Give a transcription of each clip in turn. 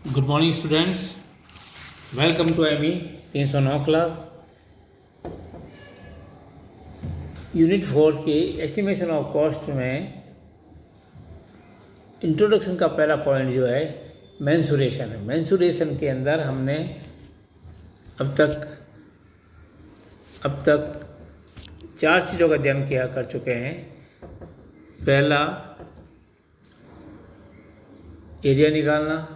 Good morning students, welcome to एमी 309 class. Unit 4 की estimation of cost में introduction का पहला पॉइंट जो है मेंसुरेशन है। मेंसुरेशन के अंदर हमने अब तक 4 चीज़ों का अध्ययन किया कर चुके हैं। पहला, एरिया निकालना,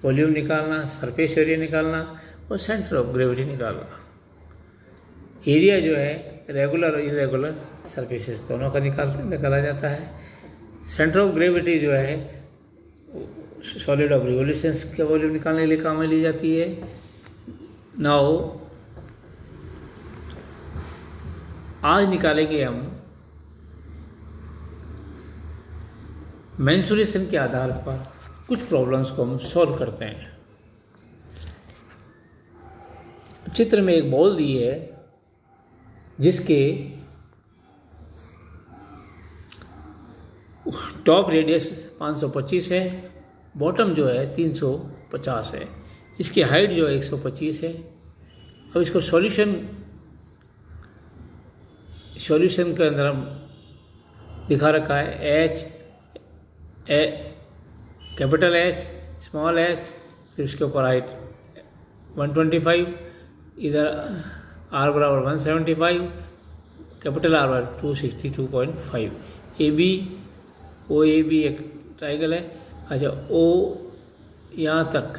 वॉल्यूम निकालना, सरफेस एरिया निकालना और सेंटर ऑफ ग्रेविटी निकालना। एरिया जो है रेगुलर और इरेगुलर सरफेसेस दोनों का निकाला जाता है। सेंटर ऑफ ग्रेविटी जो है सॉलिड ऑफ रिवोल्यूशंस के वॉल्यूम निकालने के लिए काम में ली जाती है। नाउ आज निकालेंगे हम मेंसुरेशन के आधार पर कुछ प्रॉब्लम्स को हम सॉल्व करते हैं। चित्र में एक बॉल दी है जिसके टॉप रेडियस 525 है, बॉटम जो है 350 है, इसकी हाइट जो है 125 है। अब इसको सॉल्यूशन के अंदर हम दिखा रखा है कैपिटल एच, स्मॉल एच, फिर उसके ऊपर हाइट 125, इधर आर बराबर 175, कैपिटल आर बराबर 262.5। ओ ए बी एक ट्राइंगल है। अच्छा, ओ यहाँ तक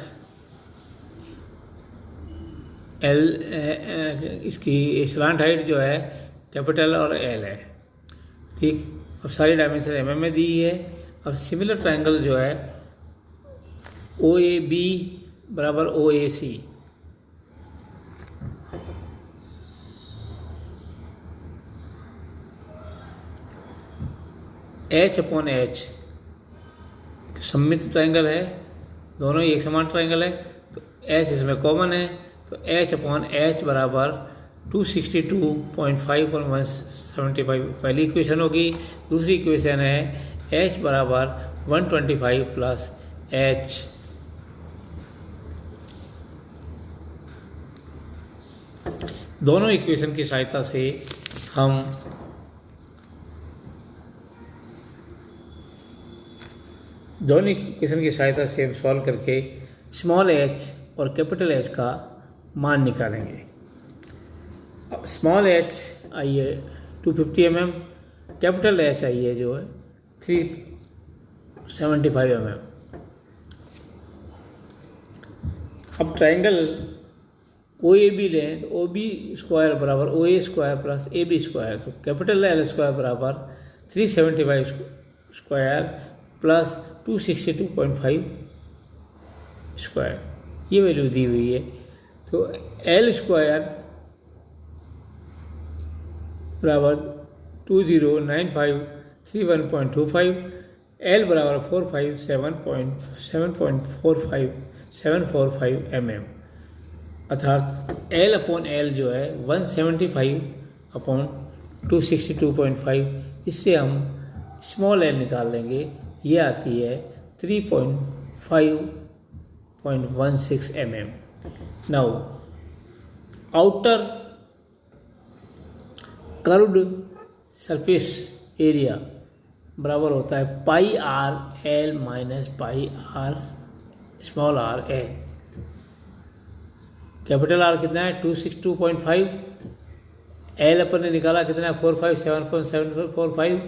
एल, इसकी स्लांट हाइट जो है कैपिटल और एल है। ठीक, अब सारी डायमेंशन एमएम में दी है। अब सिमिलर ट्राइंगल जो है ओ ए बी बराबर ओ ए सी, एच अपॉन एच सममित ट्राइंगल है, दोनों ही एक समान ट्राइंगल है, तो एच इसमें कॉमन है, तो एच अपॉन एच बराबर 262.5 और 175 पहली इक्वेशन होगी। दूसरी इक्वेशन है एच बराबर 125 प्लस एच। दोनों इक्वेशन की सहायता से हम सॉल्व करके स्मॉल एच और कैपिटल एच का मान निकालेंगे। स्मॉल एच आई है 250 mm, कैपिटल एच आई है जो है 375 mm। अब ट्राइंगल ओ ए बी लें तो ओ बी स्क्वायर बराबर O A square plus A B square, तो कैपिटल एल स्क्वायर बराबर 375 स्क्वायर प्लस 262.5 स्क्वायर, ये वैल्यू दी हुई है। तो एल स्क्वायर बराबर 209531.25, एल बराबर 457.745 mm, अर्थात एल अपॉन एल जो है 175 अपॉन 262.5। इससे हम स्मॉल एल निकाल लेंगे, ये आती है 3.5.16 mm। Now outer curved surface area बराबर होता है pi R L minus pi R small R L. Capital R कितना है 262.5, एल अपन ने निकाला कितना है 457.745।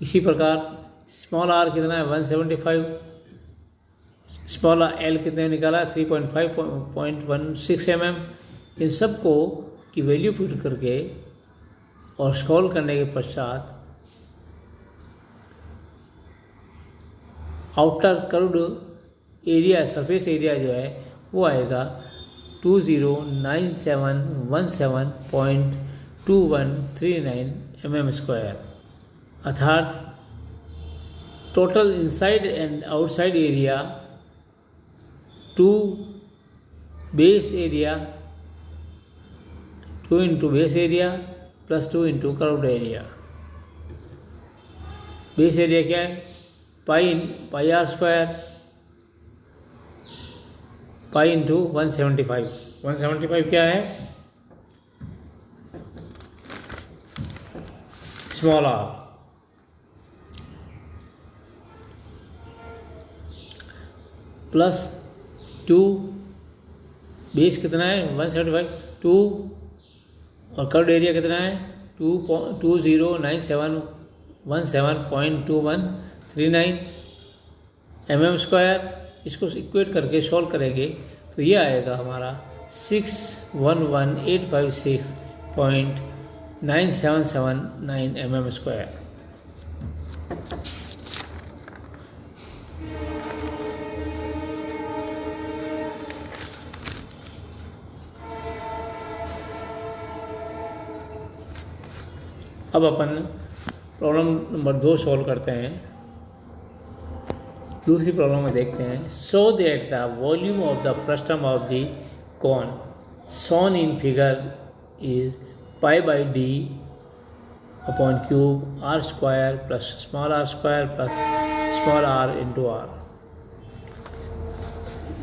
इसी प्रकार स्मॉल आर कितना है 175, स्मॉल एल कितने निकाला 3.5.16 mm। इन सब को की वैल्यू पुट करके और सॉल्व करने के पश्चात outer curved area surface area जो है वो आएगा 209717.2139 mm स्क्वायर, अर्थात total inside and outside area two base area 2 into base area plus 2 into curved area. Base area क्या है pi R square pi into 175। 175 क्या है? स्मॉल आर प्लस 2, बेस कितना है 175, 2 और कर्व्ड एरिया कितना है 209717.2139 mm²। इसको इक्वेट करके सॉल्व करेंगे तो ये आएगा हमारा 611856.9779 mm²। अब अपन प्रॉब्लम नंबर 2 सॉल्व करते हैं। दूसरी प्रॉब्लम में देखते हैं, show that the volume of the frustum of the cone shown in figure is π/d upon cube r² plus small r² plus small r into r।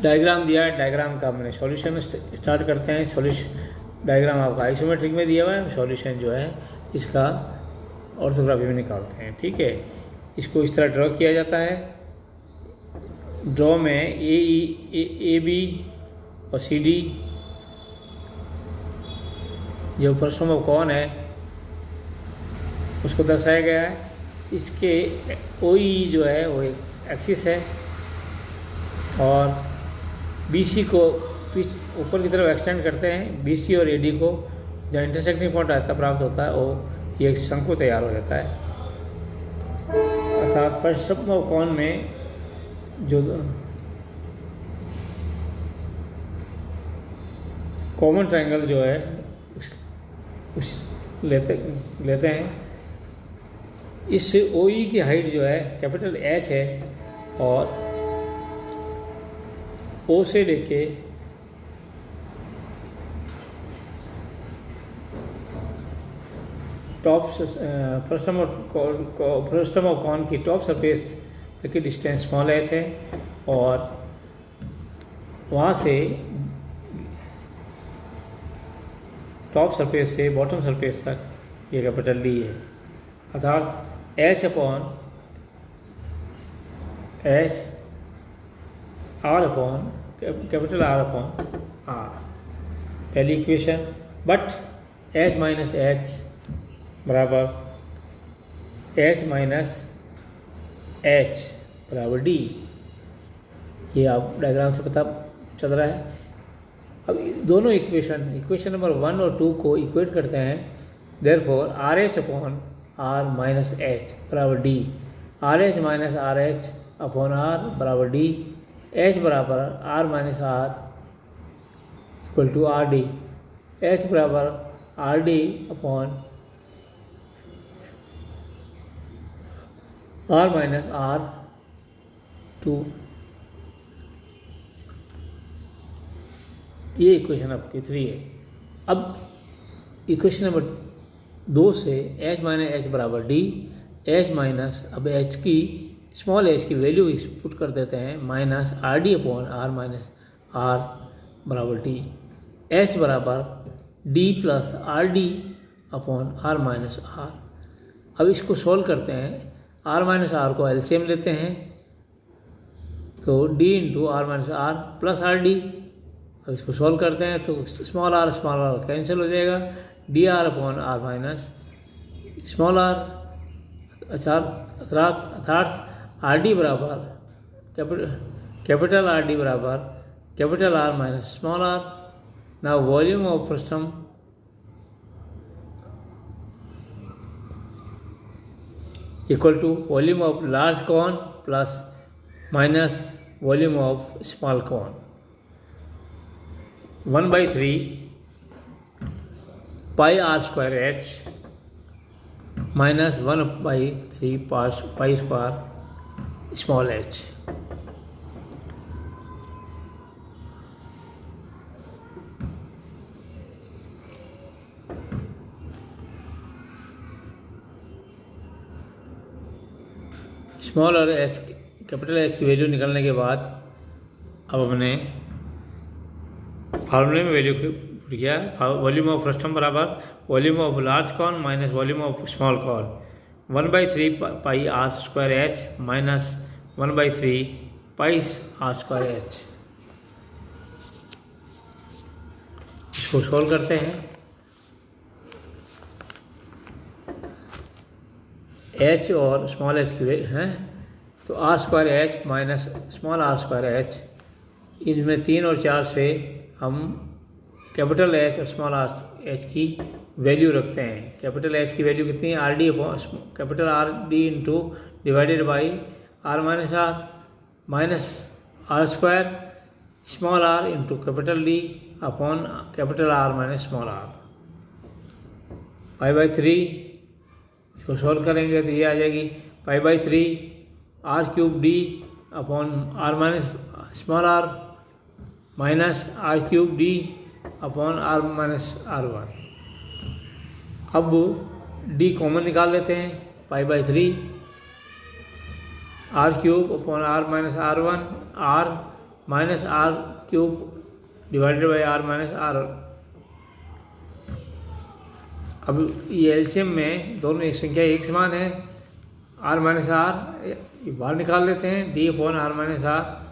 Diagram दिया है, diagram का हमने सॉल्यूशन स्टार्ट करते हैं। Solution diagram आपका isometric में दिया हुआ है, सॉल्यूशन जो है इसका ऑर्थोग्राफी में निकालते हैं। ठीक है, इसको इस तरह ड्रॉ किया जाता है। ड्रॉ में ए बी और सी डी जो फ्रस्टम ऑफ कॉन है उसको दर्शाया गया है। इसके ओ ई जो है वो एक एक्सिस है और बी सी को ऊपर की तरफ एक्सटेंड करते हैं। बी सी और ए डी को जहाँ इंटरसेक्टिंग पॉइंट आता प्राप्त होता है वो ये शंकु तैयार हो जाता है। अर्थात फ्रस्टम ऑफ कॉन में जो कॉमन ट्रायंगल जो है उस लेते हैं। इस ओ ई की हाइट जो है कैपिटल एच है और ओ से लेके टॉप फ्रस्टम ऑफ कॉन की टॉप सरफेस तक की डिस्टेंस स्मॉल एच है और वहाँ से टॉप सरफेस से बॉटम सरफेस तक ये कैपिटल डी है। अर्थात H upon H R upon capital R upon R पहली equation. But H minus H बराबर एच माइनस एच बराबर डी, ये आप डायग्राम से पता चल रहा है। अब दोनों इक्वेशन नंबर 1 और 2 को इक्वेट करते हैं। Therefore R H upon R minus H बराबर D, R H minus R H upon R बराबर डी, एच बराबर R minus R equal to R D, H बराबर R D upon R minus R 2। ये equation आपकी 3 है। अब equation number 2 से H minus H बराबर डी, एच माइनस अब एच की स्मॉल एच की वैल्यू पुट कर देते हैं minus R D upon R minus R बराबर डी, एच बराबर D plus R D upon R minus R. अब इसको सॉल्व करते हैं। आर माइनस आर को एलसीएम लेते हैं तो D into R minus R plus R D. अब इसको सॉल्व करते हैं तो स्मॉल आर कैंसिल हो जाएगा, D R upon R minus small R. अर्थात आर डी बराबर कैपिटल आर डी बराबर capital R minus small R. Now volume of frustum equal to volume of large cone plus minus volume of small cone। 1/3 pi r square h minus 1/3 pi square small h। Small और H capital H की value निकालने के बाद अब हमने फार्मूले में value put किया। वॉल्यूम ऑफ फ्रस्टम बराबर volume of large cone minus volume of small cone 1/3 pi R square H minus 1/3 pi R square H. इसको सॉल्व करते हैं। एच और स्मॉल एच की हैं तो R square H minus small R square H, इनमें 3 और 4 से हम कैपिटल एच और स्मॉल आर एच की वैल्यू रखते हैं। कैपिटल एच की वैल्यू कितनी है? R D capital R D into divided by R minus R square small R into capital D upon capital R minus small R. 5/3 इसको solve करेंगे तो ये आ जाएगी 5/3 R cube D upon R minus small R minus R cube D upon R minus R one. अब डी common निकाल लेते हैं। 5/3 R cube upon R minus R one, R minus R cube divided by R minus R. अब ये LCM में दोनों एक संख्या एक समान है। आर माइनस आर बाहर निकाल लेते हैं, D upon R minus R,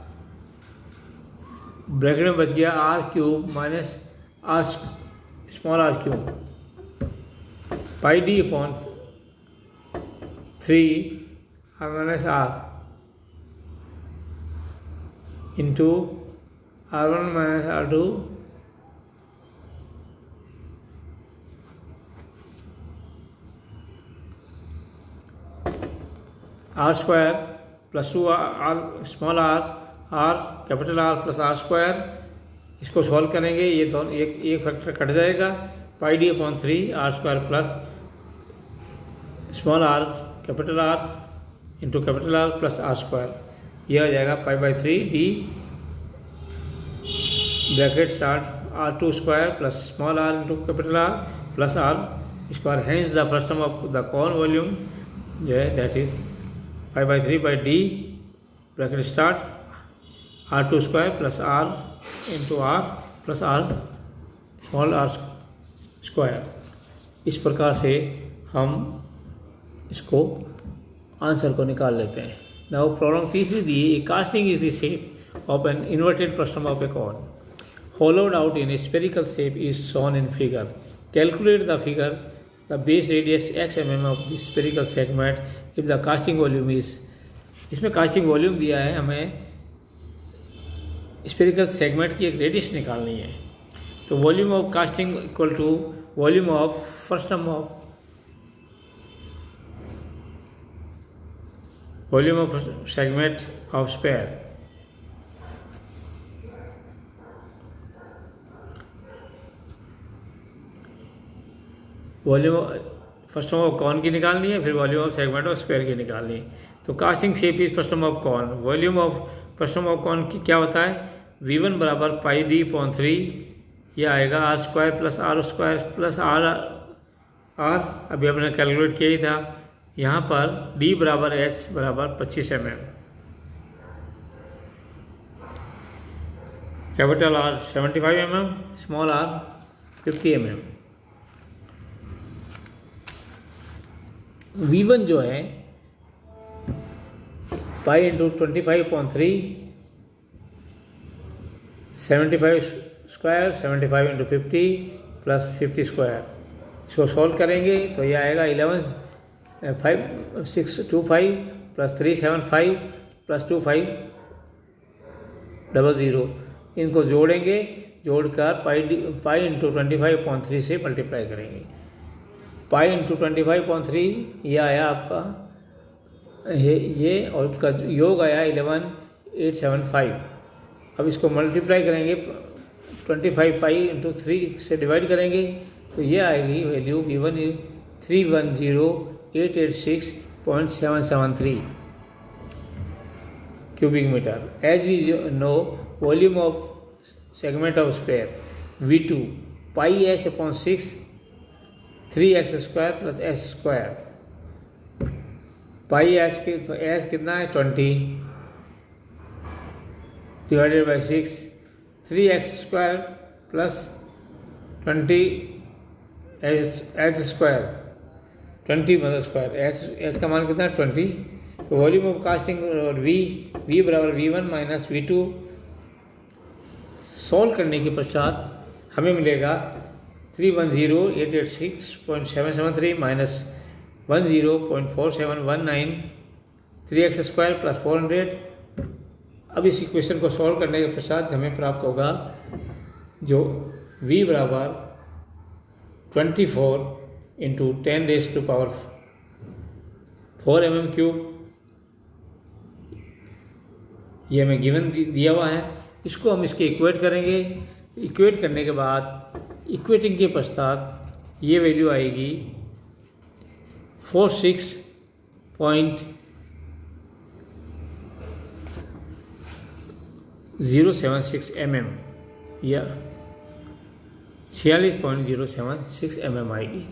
bracket में बच गया R cube minus R small R cube pi D upon 3 R minus R into R1 minus R2 R square plus 2 R small R capital R plus R square. इसको solve करेंगे, ये दोनों एक factor cut जाएगा। Pi D upon 3 R square plus small R capital R into capital R plus R square. यह आ जाएगा 5/3 D bracket start R2 square plus small R into capital R plus R square. Hence the frustum of the cone volume जो है that is 5/3 by D bracket start R2 square plus R into R plus R small R square. इस प्रकार से हम इसको answer को निकाल लेते हैं। नाउ प्रॉब्लम तीसरी दी है, casting is the shape of an inverted frustum of a cone hollowed out in a spherical shape is shown in figure. Calculate the figure the base radius x mm of the spherical segment if the casting volume is। इसमें casting volume दिया है, हमें spherical segment की एक radius निकालनी है। तो volume of casting equal to volume of frustum of volume of segment of sphere. Volume frustum of cone की निकालनी है, फिर volume of segment of square की निकालनी है। तो casting shape is frustum of cone. Volume of frustum of cone की क्या होता है? V1 बराबर पाई डी अपॉन 3, यह आएगा आर स्क्वायर प्लस आर अभी हमने कैलकुलेट किया ही था। यहाँ पर डी बराबर एच बराबर 25 mm, capital R 75 mm, small R 50 mm। V1 जो है pi into 25/3 75 square 75 into 50 plus 50 square. इसको सॉल्व करेंगे तो ये आएगा 11,625 प्लस 375 प्लस 2500। इनको जोड़ेंगे, जोड़कर पाई इंटू 25/3 से मल्टीप्लाई करेंगे। पाई इंटू 25/3 ये आया आपका ये और इसका योग आया 11,875। अब इसको मल्टीप्लाई करेंगे 25 पाई इंटू 3 से डिवाइड करेंगे तो ये आएगी value V1 310,886.773 cubic metre. As we know volume of segment of sphere V2 pi h upon 6 3x square plus H square. Pi H के तो एच कितना है 20 divided by 6 3x square plus 20 H square, 20 मतलब square, H का मान कितना है 20। तो वॉल्यूम ऑफ कास्टिंग और वी बराबर V1 माइनस V2। सॉल्व करने के पश्चात हमें मिलेगा 310,886.773 माइनस 10.4719 3x स्क्वायर प्लस 400। अब इस इक्वेशन को सॉल्व करने के पश्चात हमें प्राप्त होगा जो v बराबर 24 इंटू 10⁴ mm³। ये हमें गिवन दिया हुआ है। इसको हम इसके इक्वेट करेंगे। इक्वेट करने के बाद इक्वेटिंग के पश्चात ये वैल्यू आएगी 46.076 mm या 46.076 mm आएगी।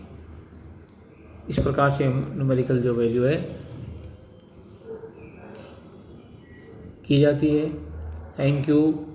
इस प्रकार से हम न्यूमेरिकल जो वैल्यू है की जाती है। Thank you.